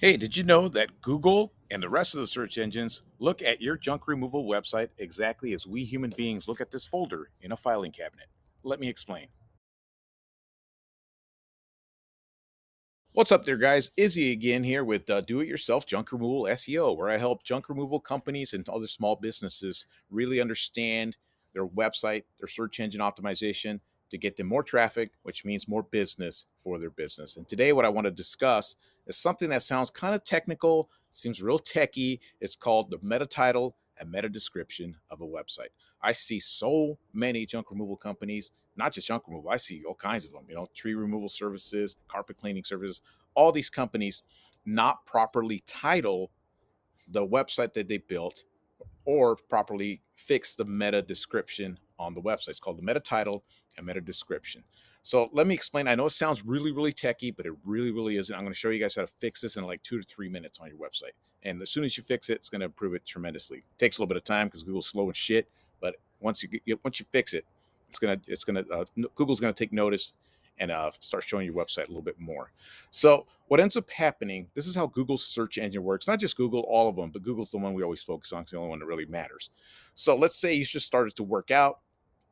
Hey, did you know that Google and the rest of the search engines look at your junk removal website exactly as we human beings look at this folder in a filing cabinet? Let me explain. What's up there, guys? Izzy again here with Do It Yourself Junk Removal SEO, where I help junk removal companies and other small businesses really understand their website, their search engine optimization to get them more traffic, which means more business for their business. And today, what I want to discuss is something that sounds kind of technical, seems real techy. It's called the meta title and meta description of a website. I see so many junk removal companies, not just junk removal. I see all kinds of them, tree removal services, carpet cleaning services, all these companies not properly title the website that they built or properly fix the meta description on the website. It's called the meta title and meta description. So let me explain. I know it sounds really, really techy, but it really, really isn't. I'm going to show you guys how to fix this in like 2 to 3 minutes on your website. And as soon as you fix it, it's going to improve it tremendously. It takes a little bit of time because Google's slow and shit. But once you fix it, Google's gonna take notice and start showing your website a little bit more. So what ends up happening, this is how Google's search engine works. Not just Google, all of them, but Google's the one we always focus on. It's the only one that really matters. So let's say you just started to work out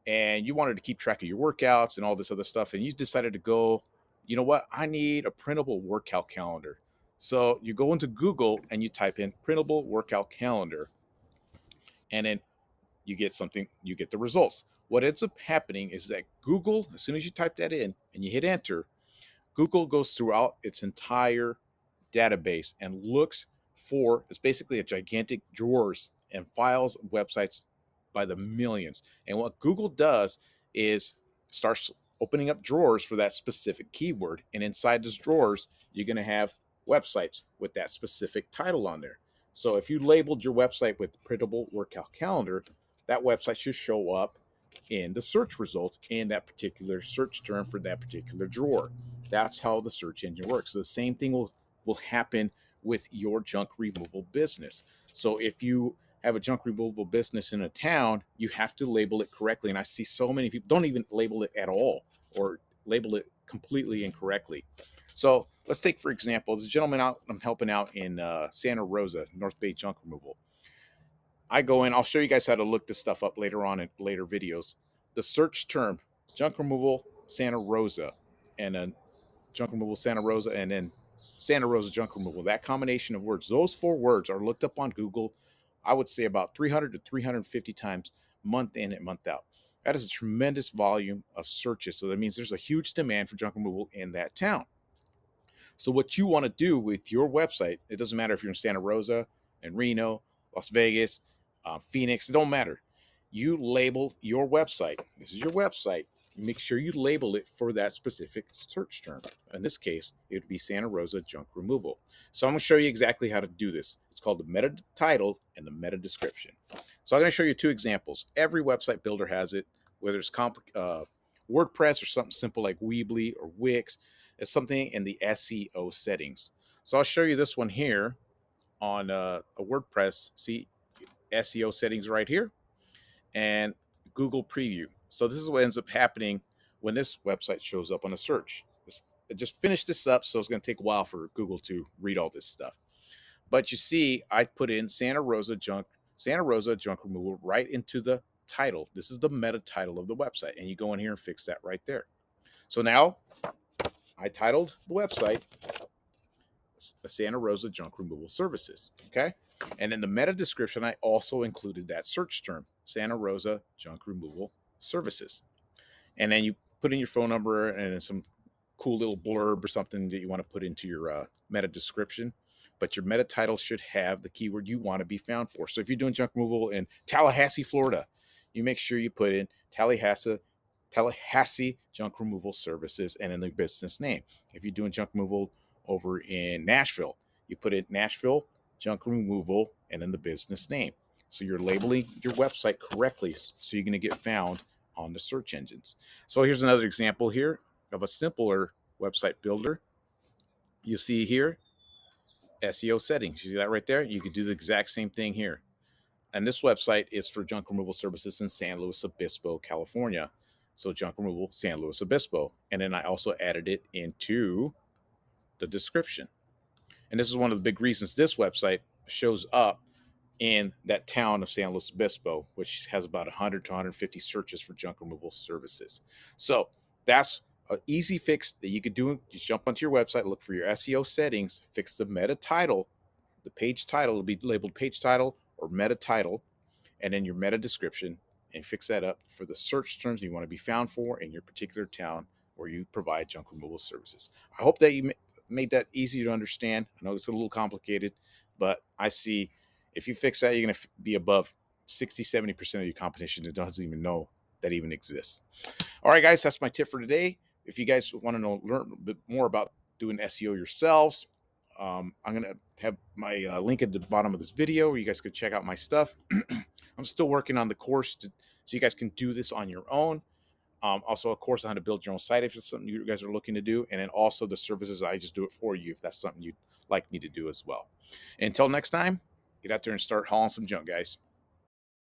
and you wanted to keep track of your workouts and all this other stuff, and you decided to go, you know what? I need a printable workout calendar. So you go into Google and you type in printable workout calendar, and then you get the results. What ends up happening is that Google, as soon as you type that in and you hit enter, Google goes throughout its entire database and looks for, it's basically a gigantic drawers and files websites by the millions. And what Google does is starts opening up drawers for that specific keyword. And inside those drawers, you're going to have websites with that specific title on there. So if you labeled your website with printable workout calendar, that website should show up in the search results in that particular search term for that particular drawer. That's how the search engine works. So the same thing will happen with your junk removal business. So if you have a junk removal business in a town, you have to label it correctly. And I see so many people don't even label it at all or label it completely incorrectly. So let's take, for example, there's a gentleman out I'm helping out in Santa Rosa, North Bay Junk Removal. I go in, I'll show you guys how to look this stuff up later on in later videos. The search term, junk removal Santa Rosa, and then junk removal Santa Rosa, and then Santa Rosa junk removal. That combination of words, those four words are looked up on Google, I would say about 300 to 350 times month in and month out. That is a tremendous volume of searches. So that means there's a huge demand for junk removal in that town. So what you want to do with your website, it doesn't matter if you're in Santa Rosa and Reno, Las Vegas, Phoenix, it don't matter. You label your website. This is your website. Make sure you label it for that specific search term. In this case, it would be Santa Rosa junk removal. So I'm going to show you exactly how to do this. It's called the meta title and the meta description. So I'm going to show you two examples. Every website builder has it, whether it's WordPress or something simple like Weebly or Wix. It's something in the SEO settings. So I'll show you this one here on a WordPress. See SEO settings right here and Google Preview. So this is what ends up happening when this website shows up on a search. I just finished this up, so it's going to take a while for Google to read all this stuff. But you see, I put in Santa Rosa junk removal right into the title. This is the meta title of the website, and you go in here and fix that right there. So now I titled the website Santa Rosa junk removal services. Okay. And in the meta description, I also included that search term, Santa Rosa junk removal services. And then you put in your phone number and some cool little blurb or something that you want to put into your meta description. But your meta title should have the keyword you want to be found for. So if you're doing junk removal in Tallahassee, Florida, you make sure you put in Tallahassee junk removal services and in the business name. If you're doing junk removal over in Nashville, you put in Nashville junk removal and then the business name. So you're labeling your website correctly so you're going to get found on the search engines. So here's another example here of a simpler website builder. You see here SEO settings. You see that right there? You could do the exact same thing here. And this website is for junk removal services in San Luis Obispo, California. So junk removal, San Luis Obispo. And then I also added it into the description. And this is one of the big reasons this website shows up in that town of San Luis Obispo, which has about 100 to 150 searches for junk removal services. So that's an easy fix that you could do. You jump onto your website, look for your SEO settings, fix the meta title. The page title will be labeled page title or meta title, and then your meta description, and fix that up for the search terms you want to be found for in your particular town where you provide junk removal services. I hope that you made that easy to understand. I know it's a little complicated, but I see if you fix that, you're going to be above 60-70% of your competition that doesn't even know that even exists. All right, guys, that's my tip for today. If you guys want to learn a bit more about doing SEO yourselves, I'm going to have my link at the bottom of this video where you guys could check out my stuff. I'm still working on the course so you guys can do this on your own. Also, a course on how to build your own site if it's something you guys are looking to do. And then also the services, I just do it for you if that's something you'd like me to do as well. Until next time, get out there and start hauling some junk, guys.